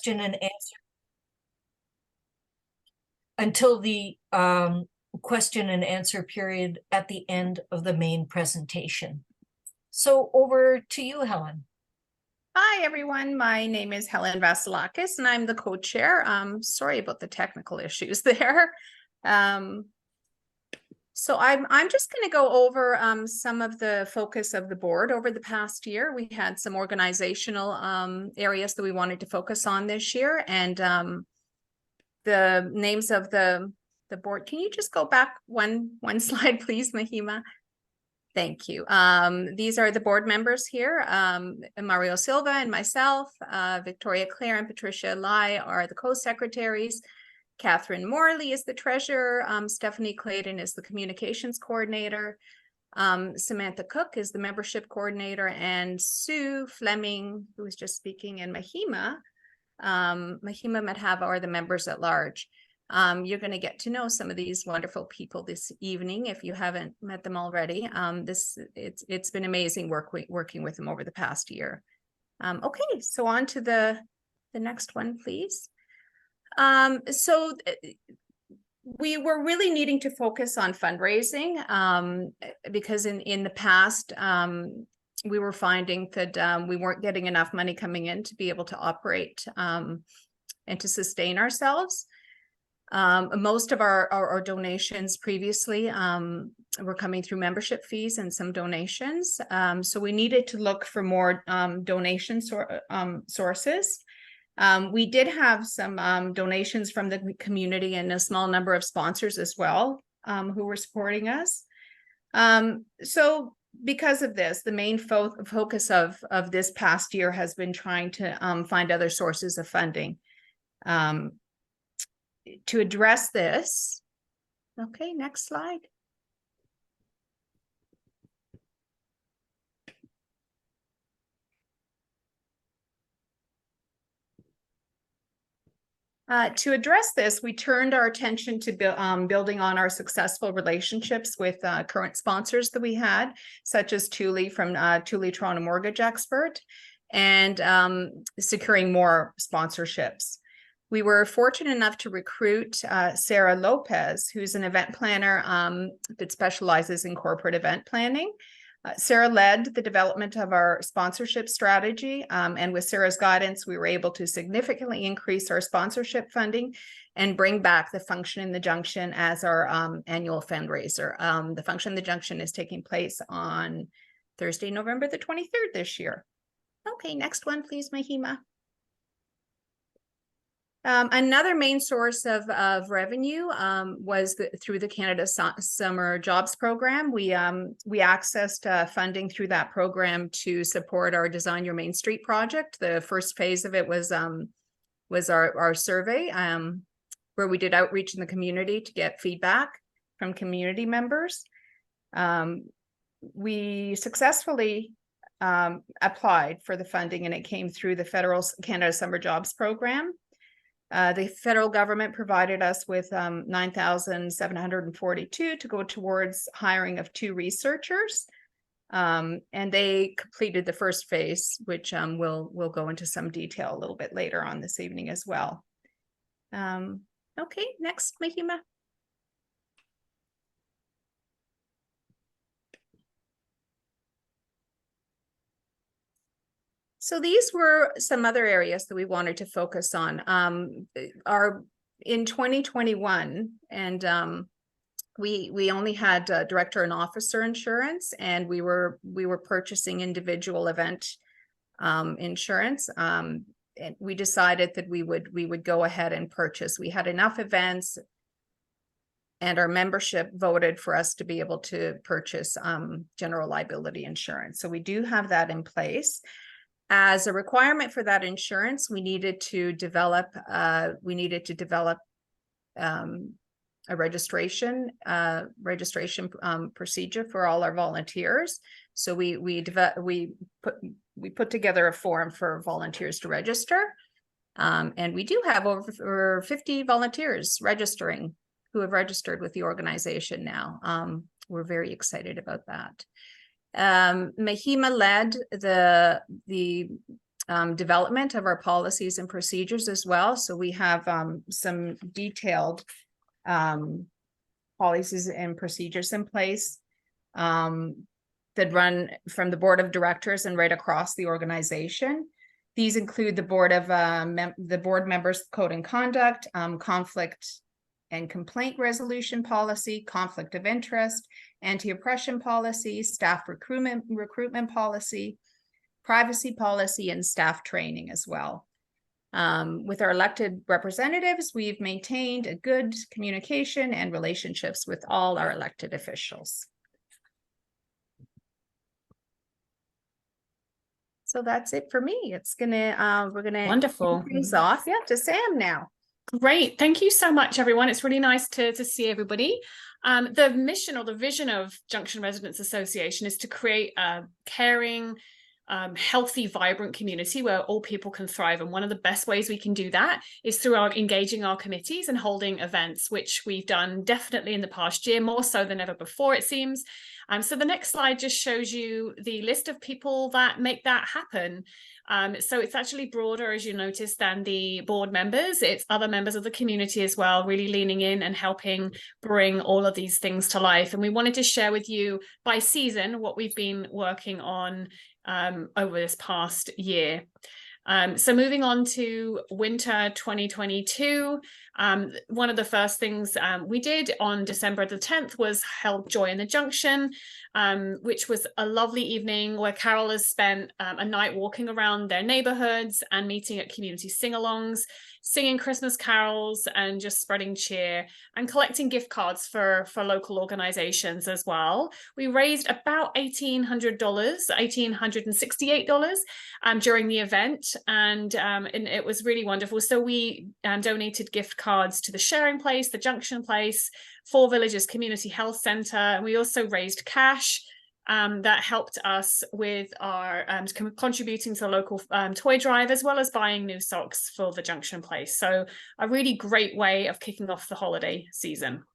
question and answer until the question and answer period at the end of the main presentation. So over to you, Helen. Hi, everyone. My name is Helen Vasilakis, and I'm the co-chair. Sorry about the technical issues there. So I'm just going to go over some of the focus of the board over the past year. We had some organizational areas that we wanted to focus on this year, and the names of the board. Can you just go back one slide, please, Mahima? Thank you. These are the board members here. Mario Silva and myself, Victoria Clare and Patricia Lai are the co-secretaries. Catherine Morley is the treasurer. Stephanie Clayton is the communications coordinator. Samantha Cook is the membership coordinator, and Sue Fleming, who was just speaking, and Mahima Madhava are the members at large. You're going to get to know some of these wonderful people this evening if you haven't met them already. It's been amazing working with them over the past year. Okay, so on to the next one, please. So we were really needing to focus on fundraising because in the past we were finding that we weren't getting enough money coming in to be able to operate and to sustain ourselves. Most of our donations previously were coming through membership fees and some donations. So we needed to look for more donation sources. We did have some donations from the community and a small number of sponsors as well who were supporting us. So because of this, the main focus of this past year has been trying to find other sources of funding. To address this, okay, next slide. To address this, we turned our attention to building on our successful relationships with current sponsors that we had, such as Thule from Thule Toronto Mortgage Expert, and securing more sponsorships. We were fortunate enough to recruit Sarah Lopez, who's an event planner that specializes in corporate event planning. Sarah led the development of our sponsorship strategy, and with Sarah's guidance, we were able to significantly increase our sponsorship funding and bring back the Function in the Junction as our annual fundraiser. The Function in the Junction is taking place on Thursday, November the 23rd this year. Okay, next one, please, Mahima. Another main source of revenue was through the Canada Summer Jobs Program. We accessed funding through that program to support our Design Your Main Street project. The first phase of it was our survey, where we did outreach in the community to get feedback from community members. We successfully applied for the funding, and it came through the federal Canada Summer Jobs Program. The federal government provided us with $9,742 to go towards hiring of 2 researchers, and they completed the first phase, which we'll go into some detail a little bit later on this evening as well. Okay, next, Mahima. So these were some other areas that we wanted to focus on. In 2021, and we only had director and officer insurance, and we were purchasing individual event insurance. And we decided that we would go ahead and purchase. We had enough events, and our membership voted for us to be able to purchase general liability insurance. So we do have that in place. As a requirement for that insurance, we needed to develop a registration procedure for all our volunteers. So we put together a form for volunteers to register, and we do have over 50 volunteers who have registered with the organization now. We're very excited about that. Mahima led the development of our policies and procedures as well. So we have some detailed policies and procedures in place that run from the board of directors and right across the organization. These include the board members' code and conduct, conflict and complaint resolution policy, conflict of interest, anti-oppression policy, staff recruitment policy, privacy policy, and staff training as well. With our elected representatives, we've maintained a good communication and relationships with all our elected officials. So that's it for me. It's gonna, we're gonna Wonderful. things off. Yeah, to Sam now. Great. Thank you so much, everyone. It's really nice to see everybody. The mission or the vision of Junction Residents Association is to create a caring, healthy, vibrant community where all people can thrive. And one of the best ways we can do that is through engaging our committees and holding events, which we've done definitely in the past year, more so than ever before, it seems. So the next slide just shows you the list of people that make that happen. So it's actually broader, as you noticed, than the board members. It's other members of the community as well, really leaning in and helping bring all of these things to life. And we wanted to share with you by season what we've been working on over this past year. So moving on to winter 2022, one of the first things we did on December the 10th was held Joy in the Junction, which was a lovely evening where carolers spent a night walking around their neighborhoods and meeting at community sing-alongs, singing Christmas carols and just spreading cheer and collecting gift cards for local organizations as well. We raised about $1,868 during the event, and it was really wonderful. So we donated gift cards to the Sharing Place, the Junction Place, Four Villages Community Health Center, and we also raised cash that helped us with our contributing to the local toy drive, as well as buying new socks for the Junction Place. So a really great way of kicking off the holiday season.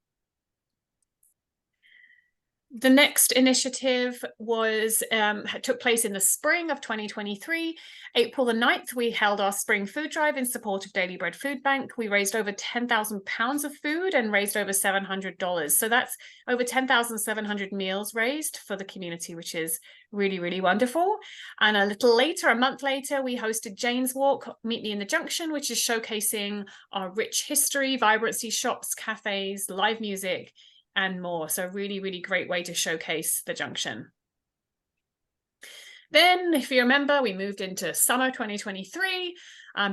The next initiative was took place in the spring of 2023. April the 9th, we held our spring food drive in support of Daily Bread Food Bank. We raised over 10,000 pounds of food and raised over $700. So that's over 10,700 meals raised for the community, which is really, really wonderful. And a little later, a month later, we hosted Jane's Walk, Meet Me in the Junction, which is showcasing our rich history, vibrancy shops, cafes, live music, and more. So really, really great way to showcase the Junction. Then, if you remember, we moved into summer 2023,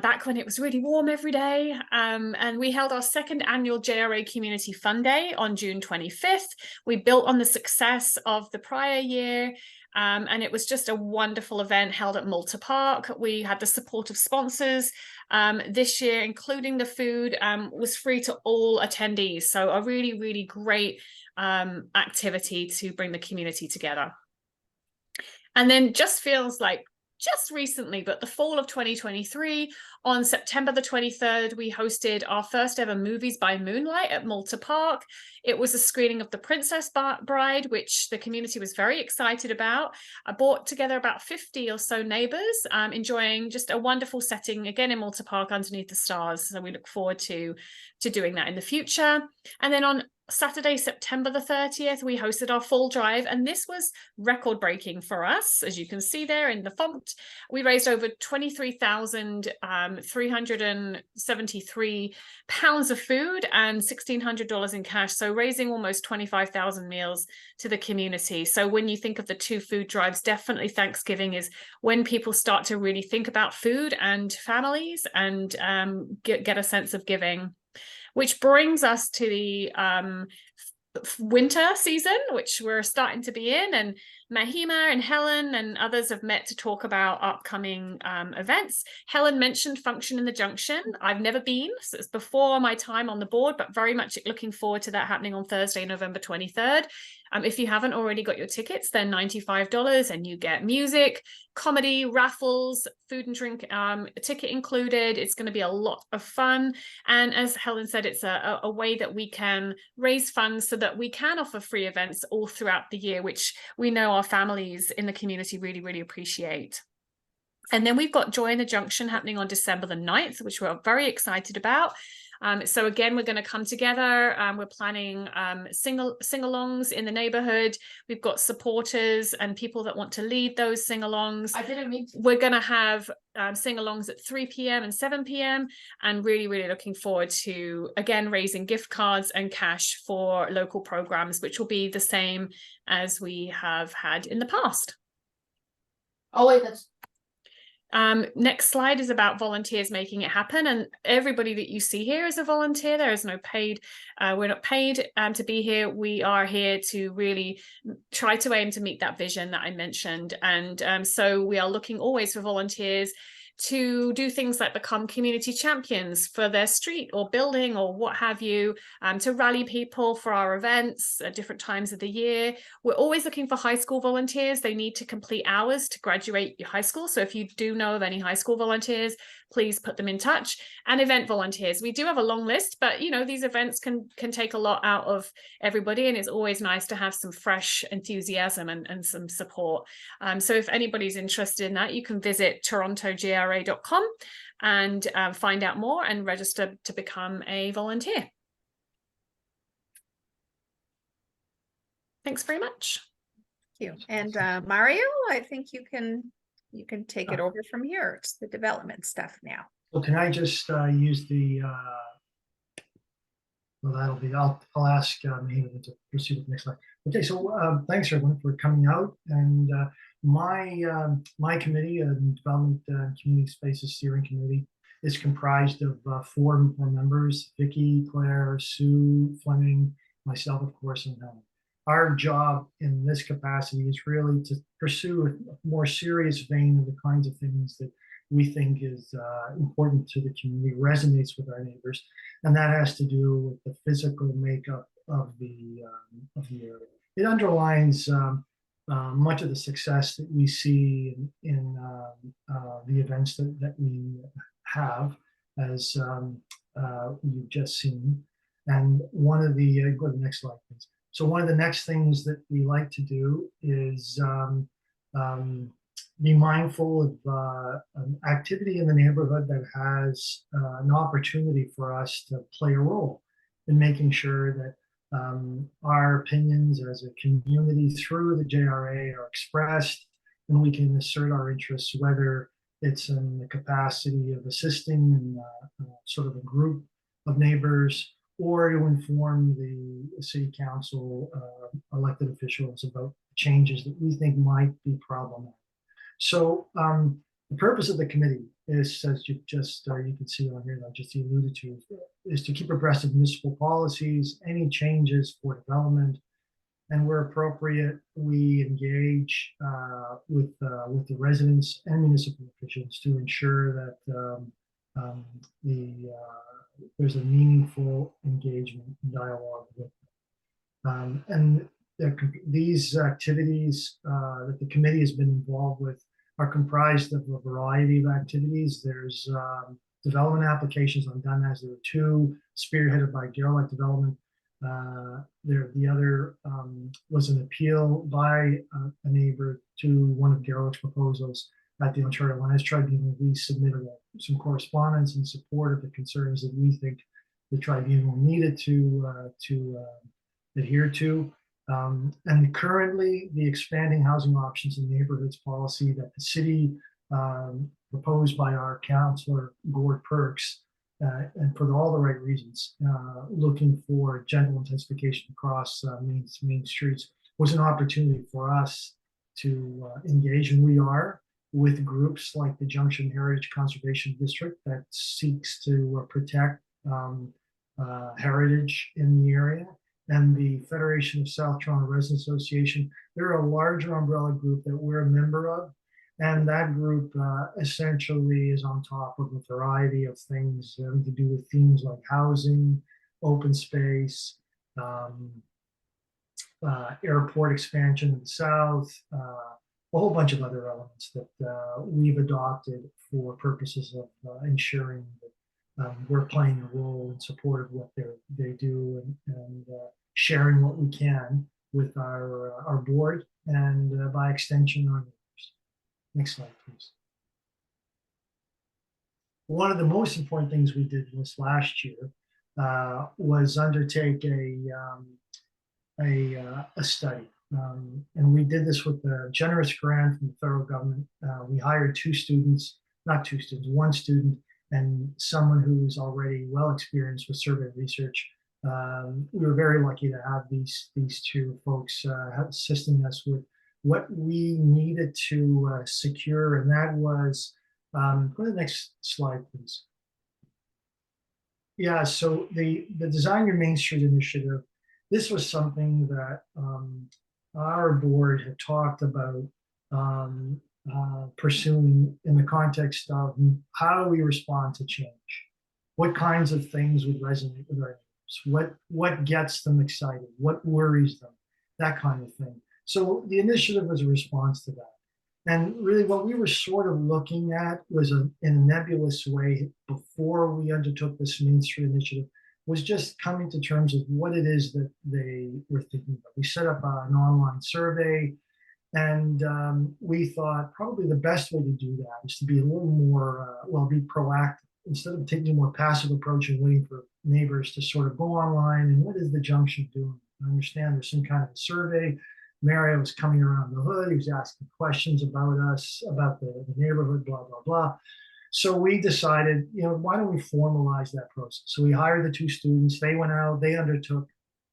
back when it was really warm every day. And we held our second annual JRA Community Fun Day on June 25th. We built on the success of the prior year. And it was just a wonderful event held at Malta Park. We had the support of sponsors. This year, including the food, was free to all attendees. So a really, really great activity to bring the community together. And then just feels like just recently, but the fall of 2023, on September the 23rd, we hosted our first ever Movies by Moonlight at Malta Park. It was a screening of The Princess Bride, which the community was very excited about. I brought together about 50 or so neighbors, enjoying just a wonderful setting, again in Malta Park underneath the stars. So we look forward to doing that in the future. And then on Saturday, September the 30th, we hosted our fall drive, and this was record-breaking for us. As you can see there in the font, we raised over 23,373 pounds of food and $1,600 in cash, so raising almost 25,000 meals to the community. So when you think of the two food drives, definitely Thanksgiving is when people start to really think about food and families and get a sense of giving. Which brings us to the winter season, which we're starting to be in, and Mahima and Helen and others have met to talk about upcoming events. Helen mentioned Function in the Junction. I've never been, so it's before my time on the board, but very much looking forward to that happening on Thursday, November 23rd. If you haven't already got your tickets, they're $95 and you get music, comedy, raffles, food and drink, a ticket included. It's going to be a lot of fun. And as Helen said, it's a way that we can raise funds so that we can offer free events all throughout the year, which we know our families in the community really, really appreciate. And then we've got Joy in the Junction happening on December the 9th, which we're very excited about. So again, we're going to come together. We're planning sing-alongs in the neighborhood. We've got supporters and people that want to lead those sing-alongs. We're going to have sing-alongs at 3 p.m. and 7 p.m. and really, really looking forward to, again, raising gift cards and cash for local programs, which will be the same as we have had in the past. Oh, wait, that's next slide is about volunteers making it happen, and everybody that you see here is a volunteer. There is no paid, we're not paid to be here. We are here to really try to aim to meet that vision that I mentioned, and so we are looking always for volunteers to do things like become community champions for their street or building or what have you, to rally people for our events at different times of the year. We're always looking for high school volunteers. They need to complete hours to graduate your high school. So if you do know of any high school volunteers, please put them in touch. And event volunteers. We do have a long list, but you know, these events can take a lot out of everybody, and it's always nice to have some fresh enthusiasm and some support. So if anybody's interested in that, you can visit torontogra.com and find out more and register to become a volunteer. Thanks very much. Thank you. And Mario, I think you can take it over from here. It's the development stuff now. So can I just use the, well, that'll be, I'll ask Mahina to proceed with the next slide. Okay, so thanks everyone for coming out. And my committee, Development Community Spaces Steering Committee, is comprised of four members: Vicky, Claire, Sue, Fleming, myself, of course, and Helen. Our job in this capacity is really to pursue a more serious vein of the kinds of things that we think is important to the community, resonates with our neighbors, and that has to do with the physical makeup of the area. It underlines much of the success that we see in the events that we have, as you've just seen. And one of the, go to the next slide, please. So one of the next things that we like to do is be mindful of an activity in the neighborhood that has an opportunity for us to play a role in making sure that our opinions as a community through the JRA are expressed, and we can assert our interests, whether it's in the capacity of assisting in sort of a group of neighbors, or to inform the city council elected officials about changes that we think might be problematic. So the purpose of the committee is, as you just you can see on here, I just alluded to, is to keep abreast of municipal policies, any changes for development, and where appropriate, we engage with the residents and municipal officials to ensure that there's a meaningful engagement and dialogue with them. And these activities that the committee has been involved with are comprised of a variety of activities. There's development applications on Dundas. There are two spearheaded by Garlic Development. The other was an appeal by a neighbor to one of Garlic's proposals at the Ontario Lands Tribunal. We submitted some correspondence in support of the concerns that we think the tribunal needed to adhere to. And currently, the expanding housing options in neighborhoods policy that the city proposed by our councillor Gord Perks, and for all the right reasons, looking for gentle intensification across main streets, was an opportunity for us to engage, and we are, with groups like the Junction Heritage Conservation District that seeks to protect heritage in the area, and the Federation of South Toronto Residents Association. They're a larger umbrella group that we're a member of, and that group essentially is on top of a variety of things having to do with themes like housing, open space, airport expansion in the south, a whole bunch of other elements that we've adopted for purposes of ensuring that we're playing a role in support of what they do, and sharing what we can with our board, and by extension our neighbors. Next slide, please. one of the most important things we did was last year was undertake a study. And we did this with a generous grant from the federal government. We hired one student and someone who's already well experienced with survey research. We were very lucky to have these two folks assisting us with what we needed to secure, and that was, go to the next slide, please. Yeah, so the Design Your Main Street initiative, this was something that our board had talked about pursuing in the context of how do we respond to change? What kinds of things would resonate with our neighbors? What gets them excited? What worries them? That kind of thing. So the initiative was a response to that. And really what we were sort of looking at was in a nebulous way before we undertook this Main Street initiative was just coming to terms of what it is that they were thinking of. We set up an online survey, and we thought probably the best way to do that is to be a little more, be proactive. Instead of taking a more passive approach and waiting for neighbors to sort of go online and what is the Junction doing? I understand there's some kind of a survey. Mario was coming around the hood. He was asking questions about us, about the neighborhood, blah, blah, blah. So we decided, why don't we formalize that process? So we hired the two students. They went out, they undertook,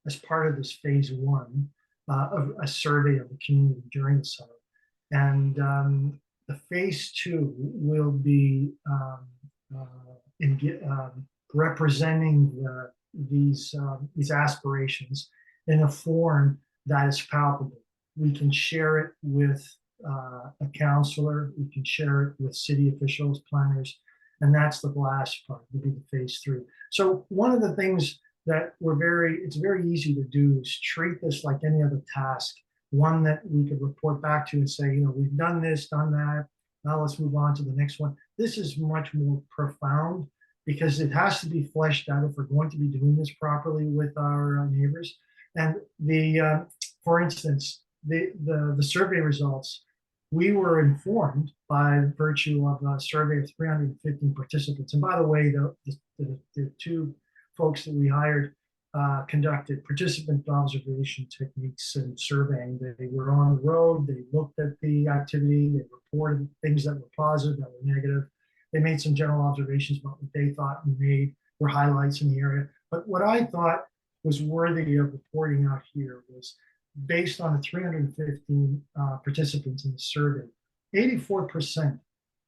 as part of this phase one, a survey of the community during the summer. And the phase two will be representing these aspirations in a form that is palpable. We can share it with a counselor, we can share it with city officials, planners, and that's the last part, will be the phase three. So one of the things that it's very easy to do is treat this like any other task, one that we could report back to and say, we've done this, done that, now let's move on to the next one. This is much more profound because it has to be fleshed out if we're going to be doing this properly with our neighbors. And for instance, the survey results, we were informed by virtue of a survey of 315 participants. And by the way, the two folks that we hired conducted participant observation techniques and surveying. They were on the road, they looked at the activity, they reported things that were positive, that were negative. They made some general observations about what they thought were highlights in the area. But what I thought was worthy of reporting out here was, based on the 315 participants in the survey, 84%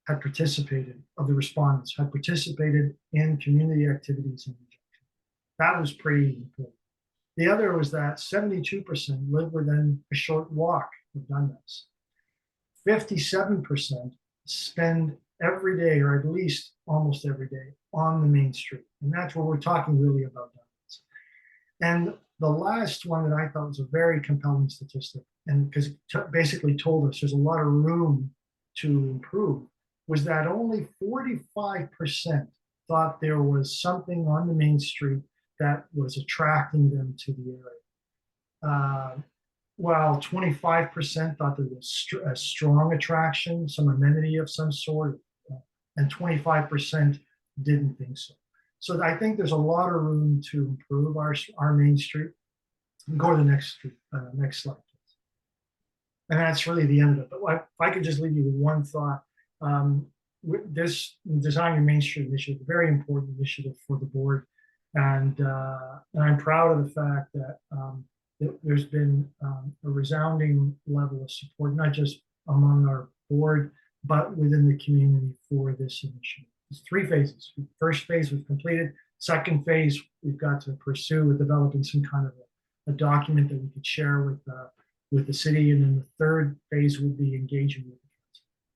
had participated, of the respondents had participated in community activities in the Junction. That was pretty important. The other was that 72% live within a short walk of Dundas. 57% spend every day, or at least almost every day, on the main street. And that's what we're talking really about Dundas. And the last one that I thought was a very compelling statistic, and because it basically told us there's a lot of room to improve, was that only 45% thought there was something on the main street that was attracting them to the area. While 25% thought there was a strong attraction, some amenity of some sort, and 25% didn't think so. So I think there's a lot of room to improve our main street. Go to the next slide, please. And that's really the end of it. But if I could just leave you with one thought, this Design Your Main Street initiative, a very important initiative for the board, and I'm proud of the fact that there's been a resounding level of support, not just among our board, but within the community for this initiative. It's 3 phases. First phase we've completed. Second phase we've got to pursue with developing some kind of a document that we could share with the city, and then the third phase would be engaging with the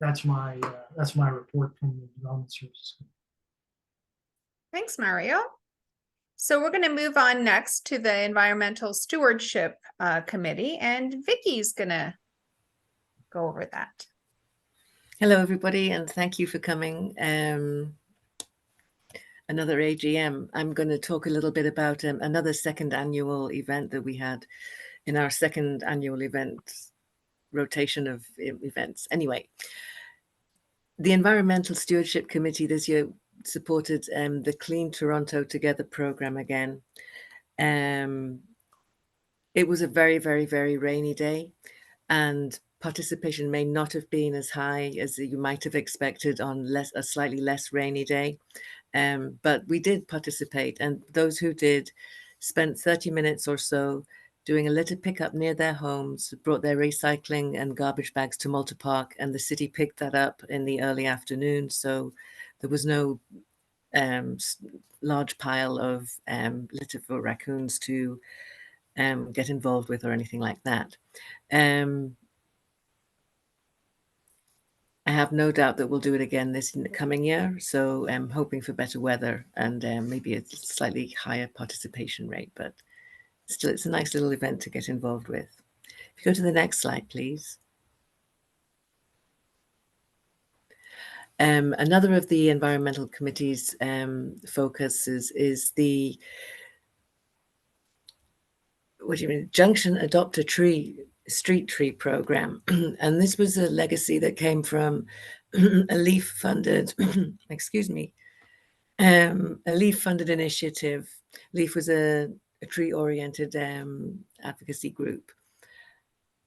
council. That's my report from the Development Services. Thanks, Mario. So we're going to move on next to the Environmental Stewardship Committee, and Vicky's going to go over that. Hello, everybody, and thank you for coming. Another AGM. I'm going to talk a little bit about another second annual event that we had in our second annual event rotation of events. Anyway, the Environmental Stewardship Committee this year, supported the Clean Toronto Together program again. It was a very, very, very rainy day, and participation may not have been as high as you might have expected on a slightly less rainy day. But we did participate, and those who did spent 30 minutes or so doing a litter pickup near their homes, brought their recycling and garbage bags to Malta Park, and the city picked that up in the early afternoon. So there was no large pile of litter for raccoons to get involved with or anything like that. I have no doubt that we'll do it again this coming year. So I'm hoping for better weather and maybe a slightly higher participation rate, but still it's a nice little event to get involved with. If you go to the next slide, please. Another of the environmental committee's focuses is the Junction Adopt a Tree street tree program. And this was a legacy that came from a LEAF funded, excuse me, a LEAF funded initiative. LEAF was a tree oriented advocacy group.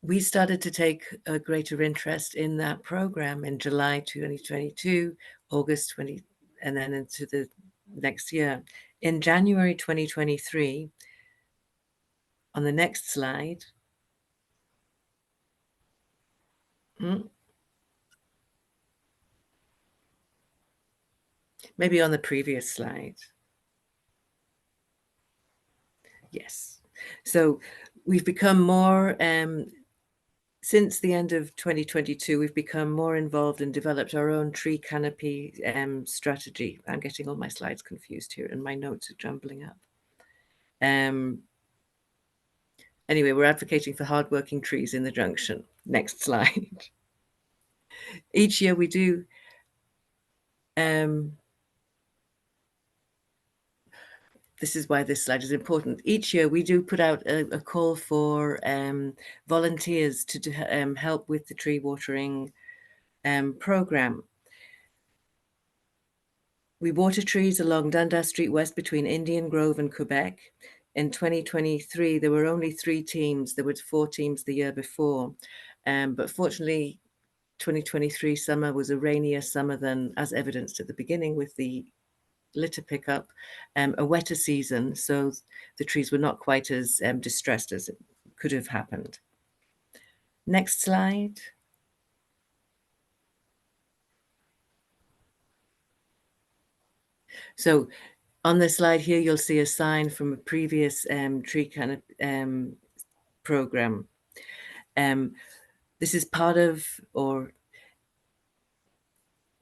We started to take a greater interest in that program in July 2022, August 20, and then into the next year. In January 2023, on the next slide, maybe on the previous slide. Yes. So we've become more, since the end of 2022, we've become more involved and developed our own tree canopy strategy. I'm getting all my slides confused here and my notes are jumbling up. Anyway, we're advocating for hardworking trees in the Junction. Next slide. Each year we do this is why this slide is important. Each year we do put out a call for volunteers to help with the tree watering program. We water trees along Dundas Street West between Indian Grove and Quebec. In 2023, there were only 3 teams. There were 4 teams the year before. But fortunately, 2023 summer was a rainier summer than, as evidenced at the beginning with the litter pickup, a wetter season, so the trees were not quite as distressed as it could have happened. Next slide. So on the slide here, you'll see a sign from a previous tree kind of program. This is part of, or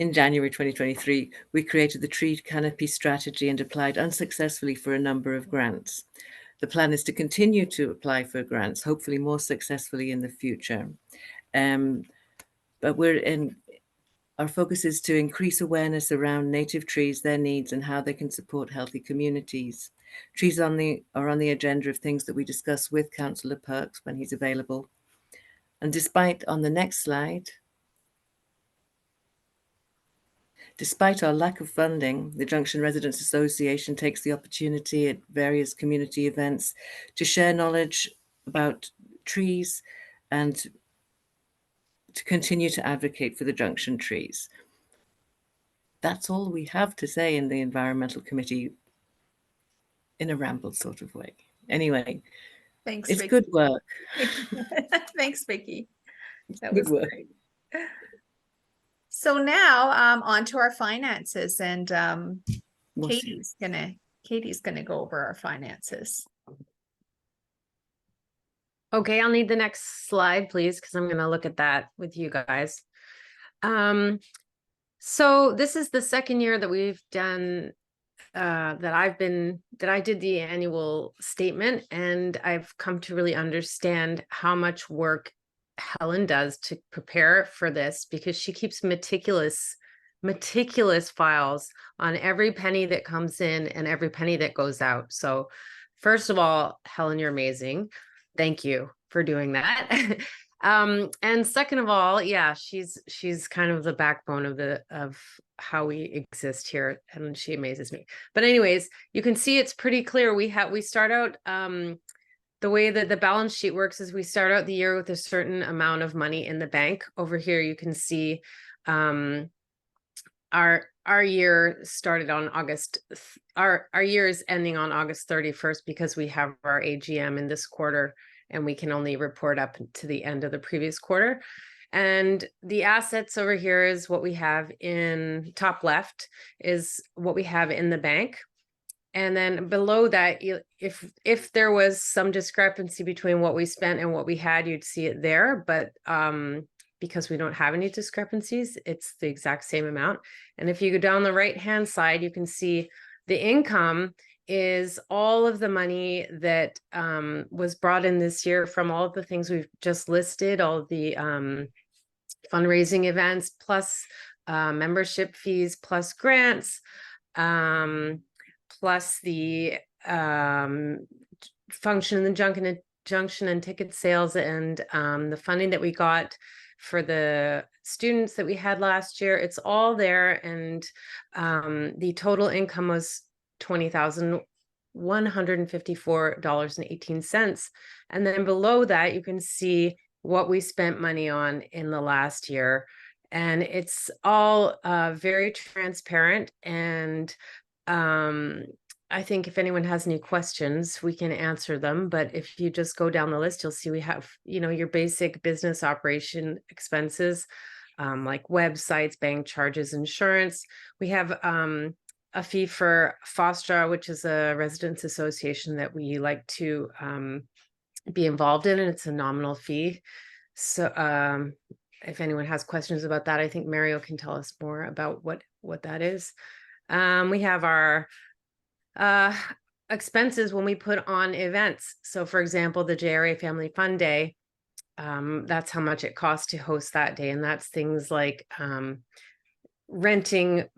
in January 2023, we created the tree canopy strategy and applied unsuccessfully for a number of grants. The plan is to continue to apply for grants, hopefully more successfully in the future. But our focus is to increase awareness around native trees, their needs, and how they can support healthy communities. Trees are on the agenda of things that we discuss with Councillor Perks when he's available. And despite, on the next slide, despite our lack of funding, the Junction Residents Association takes the opportunity at various community events to share knowledge about trees and to continue to advocate for the Junction trees. That's all we have to say in the Environmental Committee in a rambled sort of way. Anyway, Thanks, it's Vicky. good work. Thanks, Vicky. That Good was work. great. So now on to our finances, and Katie's gonna go over our finances. Okay, I'll need the next slide, please, because I'm going to look at that with you guys. So this is the second year that we've done, that I did the annual statement, and I've come to really understand how much work Helen does to prepare for this, because she keeps meticulous files on every penny that comes in and every penny that goes out. So first of all, Helen, you're amazing. Thank you for doing that. And second of all, yeah, she's kind of the backbone of how we exist here, and she amazes me. But anyways, you can see it's pretty clear. We start out the way that the balance sheet works is we start out the year with a certain amount of money in the bank. Over here, you can see our year started on our year is ending on August 31st because we have our AGM in this quarter and we can only report up to the end of the previous quarter. And the assets over here is what we have in top left is what we have in the bank. And then below that, if there was some discrepancy between what we spent and what we had, you'd see it there. But because we don't have any discrepancies, it's the exact same amount. And if you go down the right-hand side, you can see the income is all of the money that was brought in this year from all of the things we've just listed, all of the fundraising events, plus membership fees, plus grants, plus the function in the junction and ticket sales, and the funding that we got for the students that we had last year. It's all there, and the total income was $20,154.18. And then below that, you can see what we spent money on in the last year, and it's all very transparent. And I think if anyone has any questions, we can answer them. But if you just go down the list, you'll see we have, your basic business operation expenses, like websites, bank charges, insurance. We have a fee for FOSTRA, which is a residents association that we like to be involved in, and it's a nominal fee. So if anyone has questions about that, I think Mario can tell us more about what that is. We have our expenses when we put on events. So for example, the JRA Family Fun Day, that's how much it costs to host that day. And that's things like renting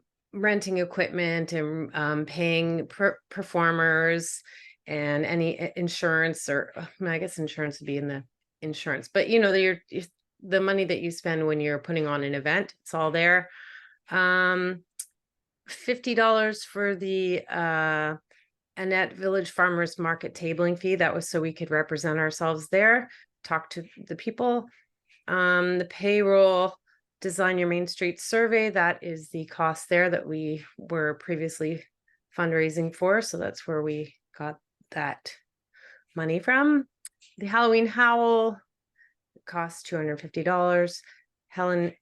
equipment and paying performers and any insurance, or I guess insurance would be in the insurance, but the money that you spend when you're putting on an event, it's all there. $50 for the Annette Village Farmers Market tabling fee. That was so we could represent ourselves there, talk to the people. The payroll, Design Your Main Street survey, that is the cost there that we were previously fundraising for. So that's where we got that money from. The Halloween Howl cost $250. Helen,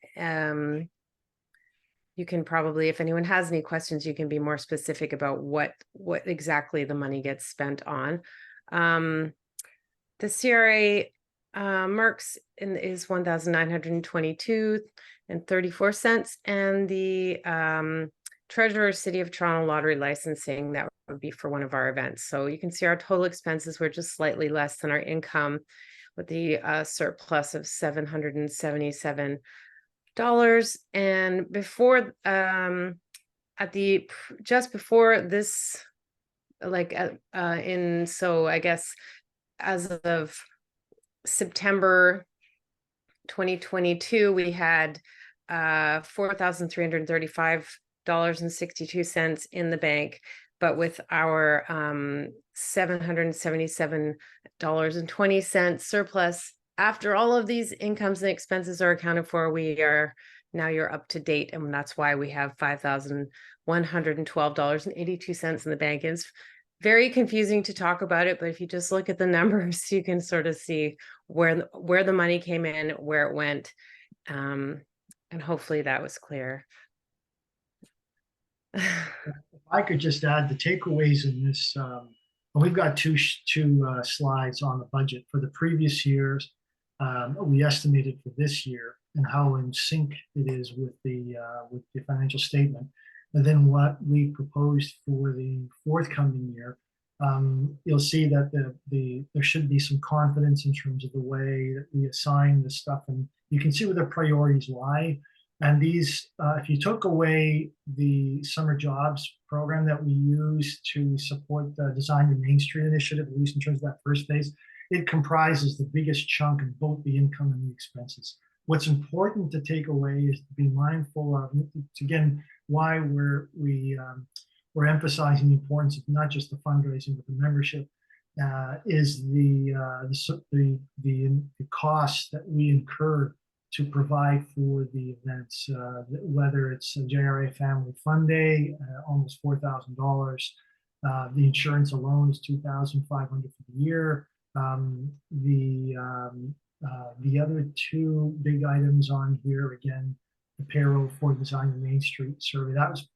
you can probably, if anyone has any questions, you can be more specific about what exactly the money gets spent on. The CRA Mercs is $1,922.34, and the Treasurer City of Toronto Lottery licensing, that would be for one of our events. So you can see our total expenses were just slightly less than our income, with the surplus of $777. And before just before this, so I guess as of September 2022, we had $4,335.62 in the bank, but with our $777.20 surplus, after all of these incomes and expenses are accounted for, you're up to date, and that's why we have $5,112.82 in the bank. It's very confusing to talk about it, but if you just look at the numbers, you can sort of see where the money came in, where it went, and hopefully that was clear. If I could just add the takeaways in this, we've got two slides on the budget for the previous years. We estimated for this year and how in sync it is with the financial statement, and then what we proposed for the forthcoming year. You'll see that there should be some confidence in terms of the way that we assign this stuff, and you can see where the priorities lie. And these, if you took away the summer jobs program that we use to support the Design Your Main Street initiative, at least in terms of that first phase, it comprises the biggest chunk of both the income and the expenses. What's important to take away is to be mindful of, it's again, why we're emphasizing the importance of not just the fundraising, but the membership, is the costs that we incur to provide for the events, whether it's a JRA Family Fun Day, almost $4,000. The insurance alone is $2,500 for the year. The other two big items on here, again, the payroll for Design the Main Street survey, that was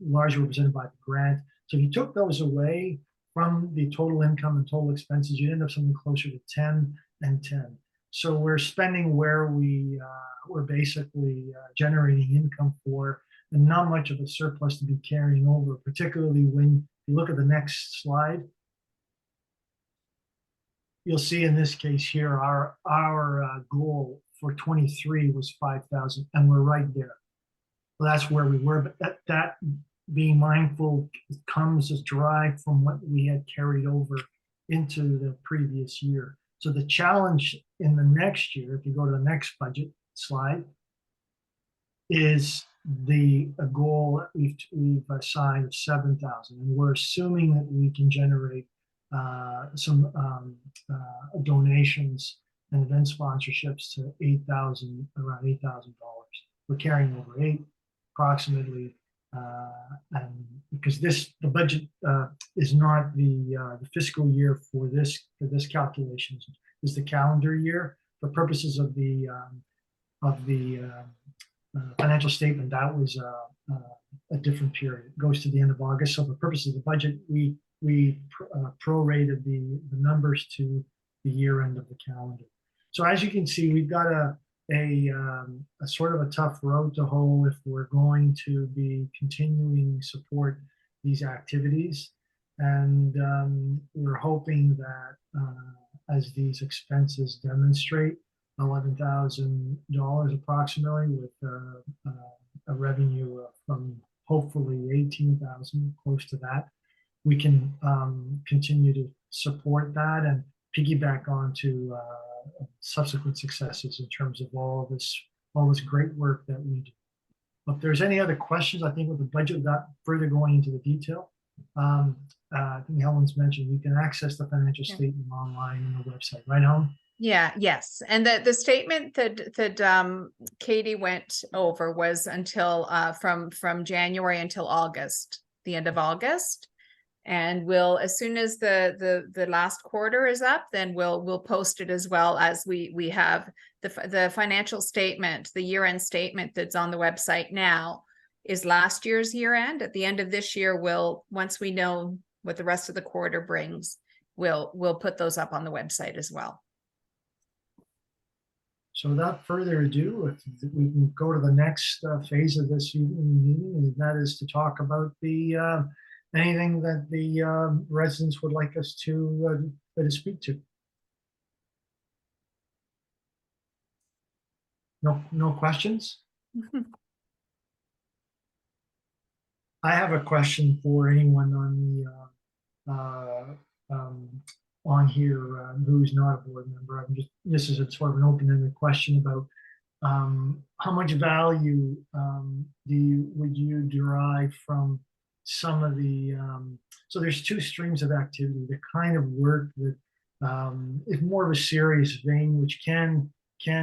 largely represented by the grant. So if you took those away from the total income and total expenses, you end up something closer to 10 and 10. So we're spending where we're basically generating income for, and not much of a surplus to be carrying over, particularly when you look at the next slide. You'll see in this case here, our goal for 23 was 5,000, and we're right there. Well, that's where we were, but that being mindful comes as drive from what we had carried over into the previous year. So the challenge in the next year, if you go to the next budget slide, is a goal that we've assigned of 7,000, and we're assuming that we can generate some donations and event sponsorships to around $8,000. We're carrying over 8 approximately, and because the budget is not the fiscal year for this calculation, is the calendar year. For purposes of the financial statement, that was a different period. It goes to the end of August. So for purposes of the budget, we prorated the numbers to the year end of the calendar. So as you can see, we've got a sort of a tough road to hoe if we're going to be continuing to support these activities. And we're hoping that as these expenses demonstrate, $11,000 approximately, with a revenue from hopefully 18,000, close to that, we can continue to support that and piggyback onto subsequent successes in terms of all this great work that we do. If there's any other questions, I think with the budget, without further going into the detail, I think Helen's mentioned you can access the financial statement online on the website, right, Helen? Yeah, yes. And the statement that Katie went over was until from January until August, the end of August. And we'll, as soon as the last quarter is up, then we'll post it, as well as we have the financial statement, the year-end statement that's on the website now is last year's year end. At the end of this year, once we know what the rest of the quarter brings, we'll put those up on the website as well. So without further ado, if we can go to the next phase of this evening meeting, and that is to talk about anything that the residents would like us to speak to. No questions? I have a question for anyone on here who's not a board member. This is a sort of an open-ended question about how much value would you derive from some of the so there's two streams of activity, the kind of work that is more of a serious vein, which can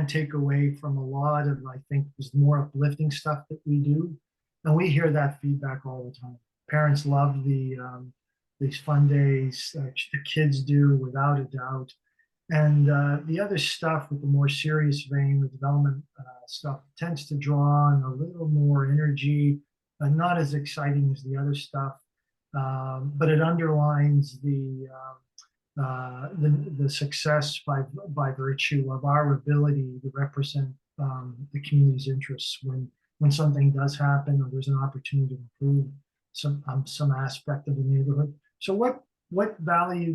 take away from a lot of, I think, is more uplifting stuff that we do, and we hear that feedback all the time. Parents love these fun days, the kids do, without a doubt. And the other stuff with the more serious vein, the development stuff, tends to draw on a little more energy, not as exciting as the other stuff, but it underlines the success by virtue of our ability to represent the community's interests when something does happen or there's an opportunity to improve some aspect of the neighborhood. So what value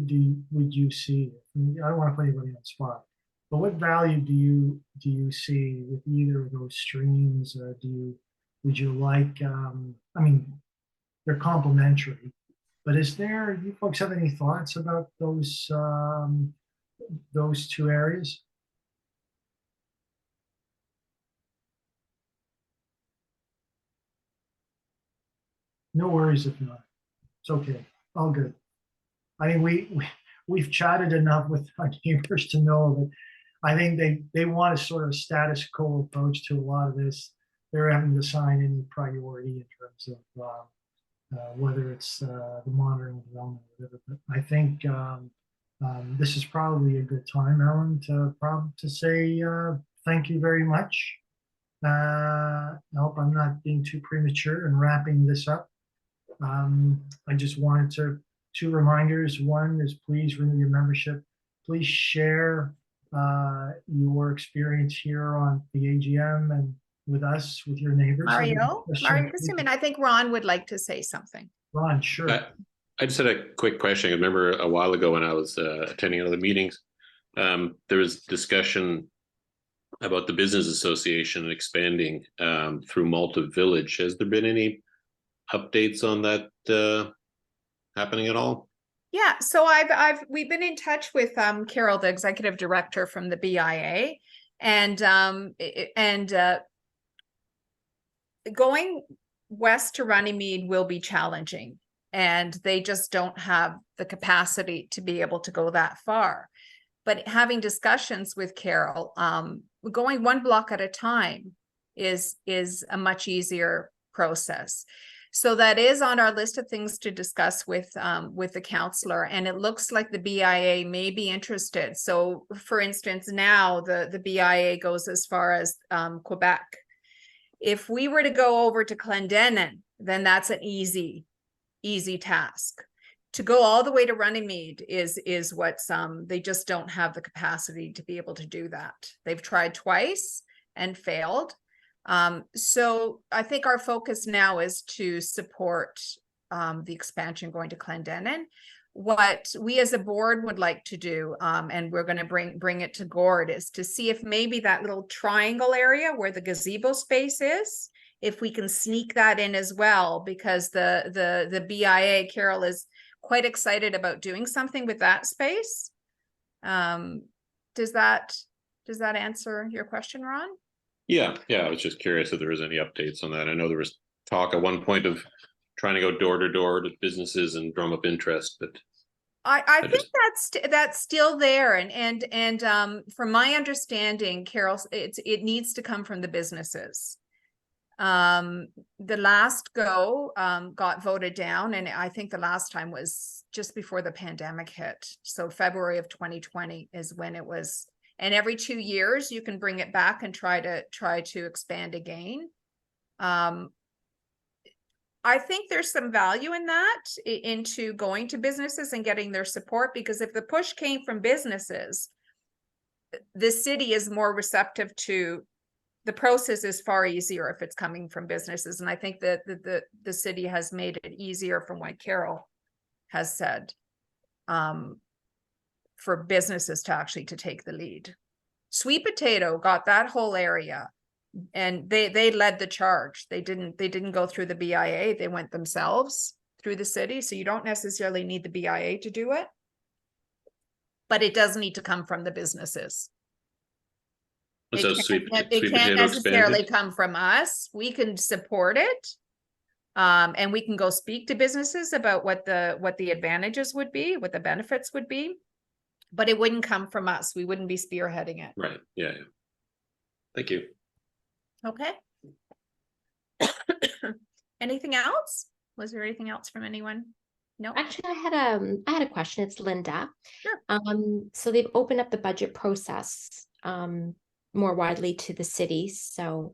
would you see? I don't want to put anybody on the spot, but what value do you see with either of those streams? Would you like? I mean, they're complementary, but you folks have any thoughts about those those two areas? No worries if not. It's okay. All good. I mean, we've chatted enough with our neighbors to know that I think they want a sort of status quo approach to a lot of this. They're having to assign any priority in terms of whether it's the monitoring development or whatever. But I think this is probably a good time, Ellen, to say thank you very much. I hope I'm not being too premature in wrapping this up. I just wanted two reminders. One is please renew your membership. Please share your experience here on the AGM and with us, with your neighbors. Mario, just a minute. I think Ron would like to say something. Ron, sure. I just had a quick question. I remember a while ago when I was attending other meetings, there was discussion about the business association expanding through Malta Village. Has there been any updates on that happening at all? Yeah, so we've been in touch with Carol, the executive director from the BIA, and going west to Runnymede will be challenging, and they just don't have the capacity to be able to go that far. But having discussions with Carol, going one block at a time is a much easier process. So that is on our list of things to discuss with the councillor, and it looks like the BIA may be interested. So, for instance, now the BIA goes as far as Quebec. If we were to go over to Clendenin, then that's an easy task. To go all the way to Runnymede is what's they just don't have the capacity to be able to do that. They've tried twice and failed. So I think our focus now is to support the expansion going to Clendenin. What we as a board would like to do, and we're going to bring it to Gord, is to see if maybe that little triangle area where the gazebo space is, if we can sneak that in as well, because the BIA, Carol, is quite excited about doing something with that space. Does that answer your question, Ron? Yeah, I was just curious if there was any updates on that. I know there was talk at one point of trying to go door to door to businesses and drum up interest, but I think that's still there, and from my understanding, Carol, it needs to come from the businesses. The last got voted down, and I think the last time was just before the pandemic hit. So February of 2020 is when it was. And every 2 years you can bring it back and try to expand again. I think there's some value in that, into going to businesses and getting their support, because if the push came from businesses, the city is more receptive to the process. Is far easier if it's coming from businesses. And I think that the city has made it easier, from what Carol has said, for businesses to actually take the lead. Sweet Potato got that whole area, and they led the charge. They didn't go through the BIA. They went themselves through the city. So you don't necessarily need the BIA to do it, but it does need to come from the businesses. so It can't necessarily come from us. We can support it. And we can go speak to businesses about what the advantages would be, what the benefits would be. But it wouldn't come from us. We wouldn't be spearheading it. right. Yeah. Thank you. Okay. Anything else? Was there anything else from anyone? No. Actually, I had a question. It's Linda. Sure. So they've opened up the budget process more widely to the city, so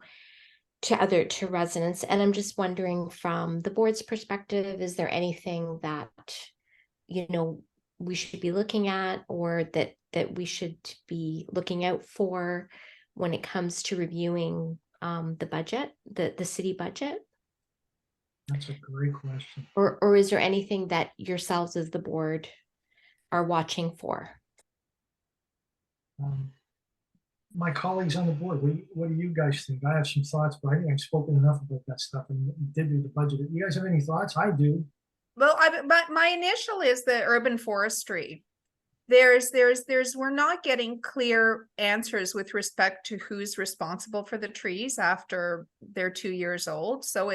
to residents. And I'm just wondering, from the board's perspective, is there anything that we should be looking at, or that we should be looking out for when it comes to reviewing the budget, the city budget? That's a great question. Or is there anything that yourselves as the board are watching for? My colleagues on the board, what do you guys think? I have some thoughts, but I think I've spoken enough about that stuff and did do the budget. You guys have any thoughts? I do. Well, but my initial is the urban forestry. we're not getting clear answers with respect to who's responsible for the trees after they're 2 years old. So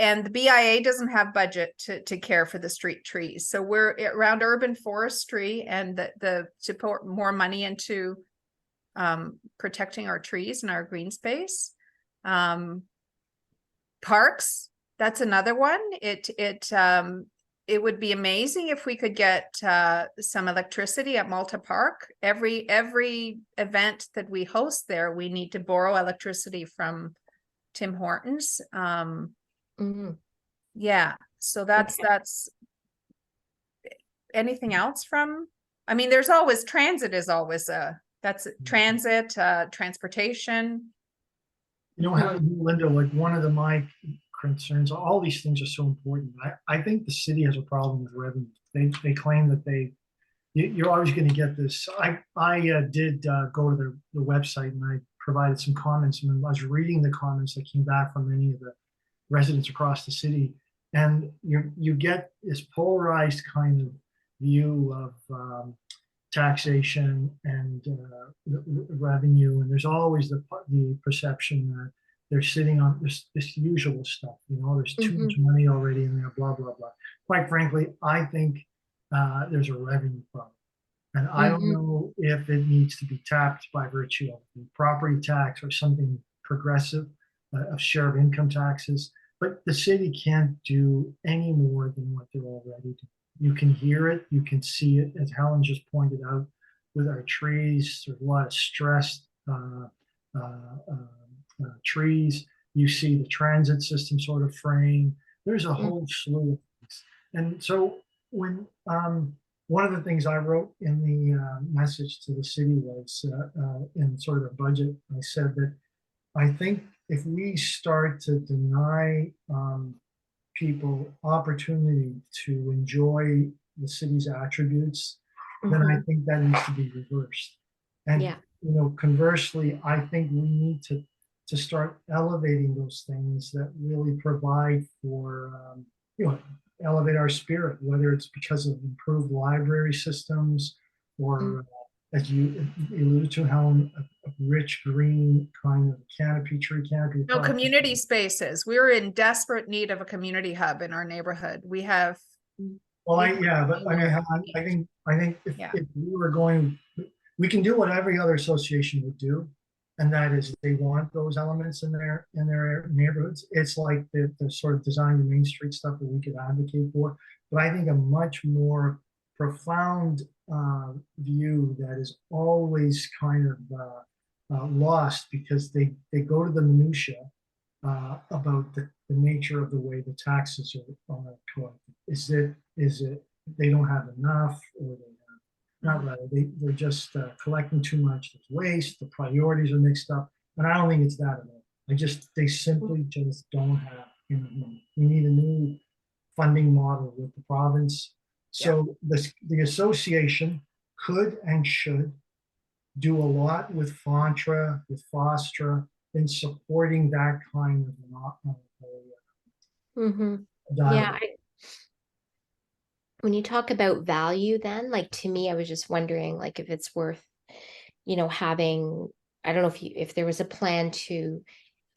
and the BIA doesn't have budget to care for the street trees. So we're around urban forestry and to put more money into protecting our trees and our green space. Parks, that's another one. It would be amazing if we could get some electricity at Malta Park. Every event that we host there, we need to borrow electricity from Tim Hortons. Yeah, so that's anything else from, I mean, there's always transit is always that's transit, transportation. You know, Linda, like one of my concerns, all these things are so important. I think the city has a problem with revenue. They claim that you're always going to get this. I did go to the website and I provided some comments, and when I was reading the comments that came back from many of the residents across the city, and you get this polarized kind of view of taxation and revenue, and there's always the perception that they're sitting on this usual stuff. You know, there's too much money already in there, blah blah blah. Quite frankly, I think there's a revenue problem, and I don't know if it needs to be tapped by virtue of the property tax or something progressive, of share of income taxes. But the city can't do any more than what they're already doing. You can hear it, you can see it, as Helen just pointed out, with our trees. There's a lot of stressed trees. You see the transit system sort of fraying. There's a whole slew of things. And so when one of the things I wrote in the message to the city was in sort of a budget, I said that I think if we start to deny people opportunity to enjoy the city's attributes, then I think that needs to be reversed. And you know, conversely, I think we need to start elevating those things that really provide for you know, elevate our spirit, whether it's because of improved library systems or as you alluded to, Helen, a rich green kind of tree canopy. No, community spaces. We're in desperate need of a community hub in our neighborhood. We have. Well, but I mean, I think if we were going, we can do what every other association would do, and that is they want those elements in their neighborhoods. It's like the sort of design the Main Street stuff that we could advocate for. But I think a much more profound view that is always kind of lost because they go to the minutia about the nature of the way the taxes are collected. Is it they don't have enough, or they have not right? They're just collecting too much. There's waste. The priorities are mixed up, and I don't think it's that at all. They simply just don't have enough money. We need a new funding model with the province. So the association could and should do a lot with FONTRA, with FOSTRA, in supporting that kind of dialogue. When you talk about value, then, like, to me, I was just wondering, like, if it's worth, you know, having, I don't know if there was a plan to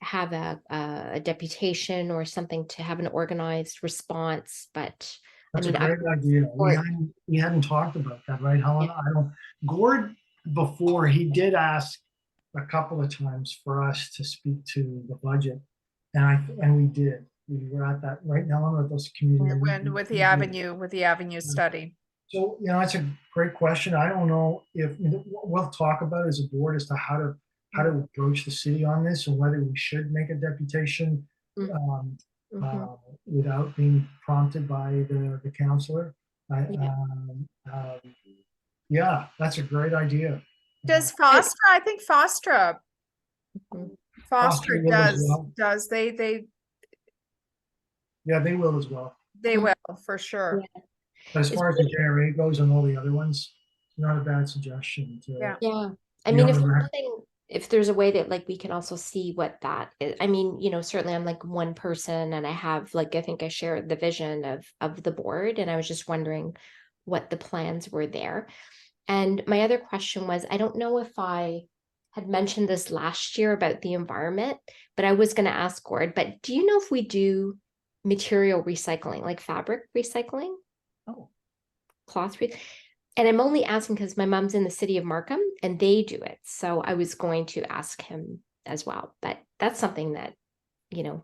have a deputation or something to have an organized response, but That's a great idea. We hadn't talked about that, right, Helen? Gord, before, he did ask a couple of times for us to speak to the budget, and we did. We were at that, right, Helen, with those community. With the avenue study. So, you know, that's a great question. I don't know if we'll talk about it as a board as to how to approach the city on this, and whether we should make a deputation without being prompted by the councillor. Yeah, that's a great idea. Does FOSTRA? I think FOSTRA does. They Yeah, they will as well. They will, for sure. But as far as the JRA goes and all the other ones, it's not a bad suggestion. I mean, if there's a way that, like, we can also see what that is. I mean, you know, certainly I'm like one person, and I have, like, I think I share the vision of the board, and I was just wondering what the plans were there. And my other question was, I don't know if I had mentioned this last year about the environment, but I was going to ask Gord, but do you know if we do material recycling, like fabric recycling? Oh. Cloth and I'm only asking because my mom's in the city of Markham and they do it. So I was going to ask him as well, but that's something that, you know,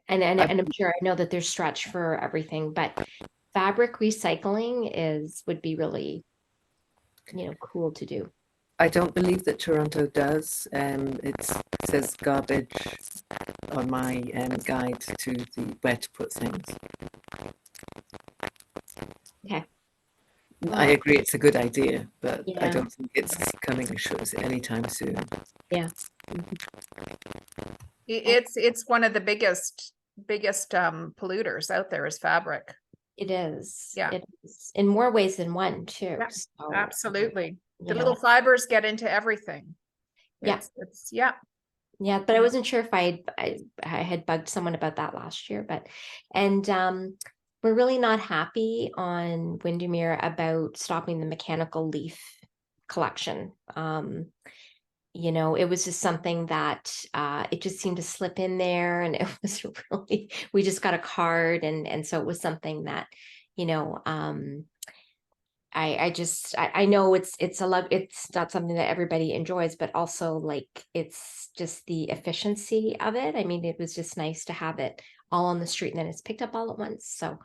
and I'm sure I know that there's stretch for everything, but fabric recycling would be really, you know, cool to do. I don't believe that Toronto does. It says garbage on my guide to where to put things. Okay. I agree, it's a good idea, but I Yeah. don't think it's coming anytime soon. Yeah. It's one of the biggest polluters out there is fabric. It is. Yeah. It is in more ways than one too. Yeah, So, absolutely. The you little know, fibers get into everything. Yeah. It's yeah. Yeah, but I wasn't sure if I had bugged someone about that last year, but we're really not happy on Windermere about stopping the mechanical leaf collection. You know, it was just something that it just seemed to slip in there, and it was really, we just got a card, and so it was something that, you know, I know it's a love, it's not something that everybody enjoys, but also like it's just the efficiency of it. I mean, it was just nice to have it all on the street and then it's picked up all at once. So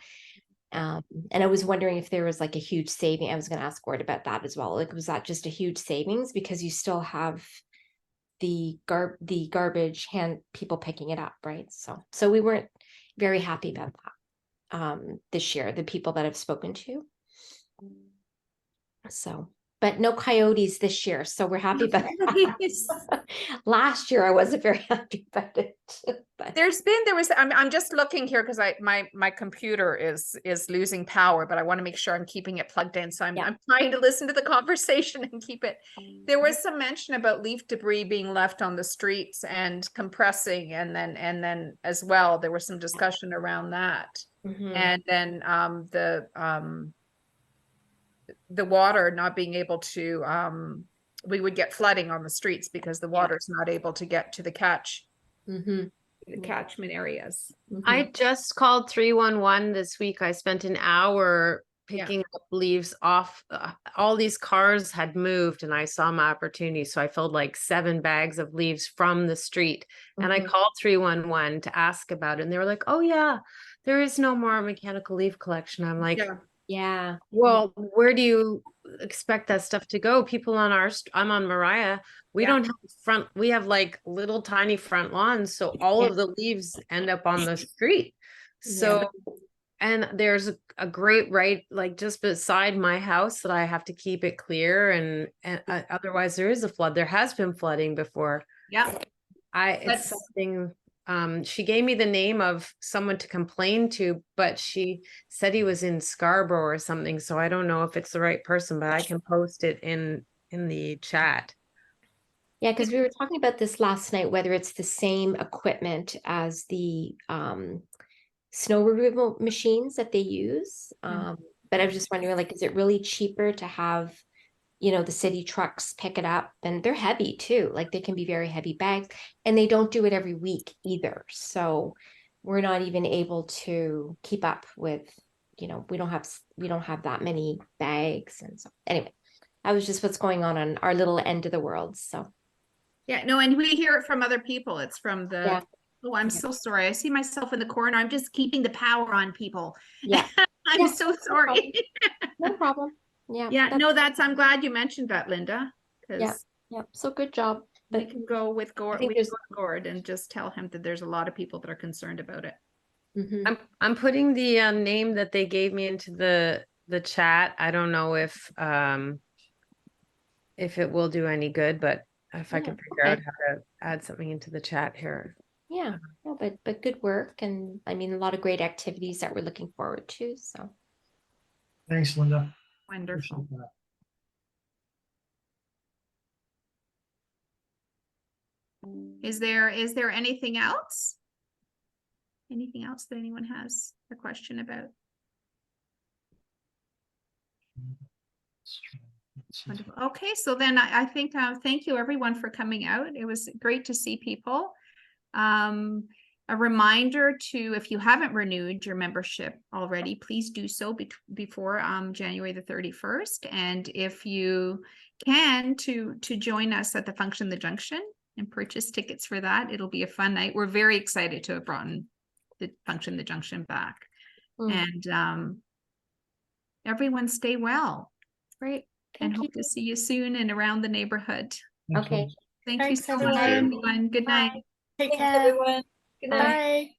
and I was wondering if there was like a huge saving. I was going to ask Gord about that as well. Like, was that just a huge savings because you still have the garbage hand people picking it up, right? So we weren't very happy about that this year, the people that I've spoken to. So, but no coyotes this year, so we're happy about that. Last year I wasn't very happy about it. But there was I'm just looking here because my computer is losing power, but I want to make sure I'm keeping it plugged in. So I'm trying to listen to the conversation and keep it. There was some mention about leaf debris being left on the streets and compressing, and then as well there was some discussion around that. And then the water not being able to we would get flooding on the streets because the water's not able to get to the catchment areas. I just called 311 this week. I spent an hour picking up leaves off. All these cars had moved and I saw my opportunity. So I filled like 7 bags of leaves from the street and I called 311 to ask about it. And they were like, oh yeah, there is no more mechanical leaf collection. I'm like, yeah. Well, where do you expect that stuff to go? People on I'm on Mariah. We don't have we have like little tiny front lawns. So all of the leaves end up on the street. So, and there's a great like just beside my house that I have to keep it clear. And otherwise there is a flood. There has been flooding before. Yeah. It's something. She gave me the name of someone to complain to, but she said he was in Scarborough or something. So I don't know if it's the right person, but I can post it in the chat. Yeah, because we were talking about this last night, whether it's the same equipment as the snow removal machines that they use. But I was just wondering, like, is it really cheaper to have, you know, the city trucks pick it up? And they're heavy too. Like they can be very heavy bags and they don't do it every week either. So we're not even able to keep up with, you know, we don't have that many bags. And so anyway, that was just what's going on our little end of the world. So yeah, no, and we hear it from other people. It's from the oh, I'm so sorry. I see myself in the corner. I'm just keeping the power on people. Yeah. I'm so sorry. No problem. Yeah. Yeah, no, I'm glad you mentioned that, Linda. Yeah. So good job. We can go with Gord and just tell him that there's a lot of people that are concerned about it. I'm putting the name that they gave me into the chat. I don't know if it will do any good, but if I can figure out how to add something into the chat here. Yeah, but good work, and I mean a lot of great activities that we're looking forward to. So Thanks, Linda. Wonderful. Is there anything else? Anything else that anyone has a question about? Wonderful. Okay, so then I think thank you everyone for coming out. It was great to see people. A reminder to, if you haven't renewed your membership already, please do so before January the 31st. And if you can, to join us at the Function the Junction and purchase tickets for that. It'll be a fun night. We're very excited to have brought the Function the Junction back. And everyone stay well. Great. And Thank you. hope to see you soon and around the neighborhood. Okay. Thank you Thanks, so much, everyone. everyone. Good night. Take Thanks, care. everyone. Good night. Bye.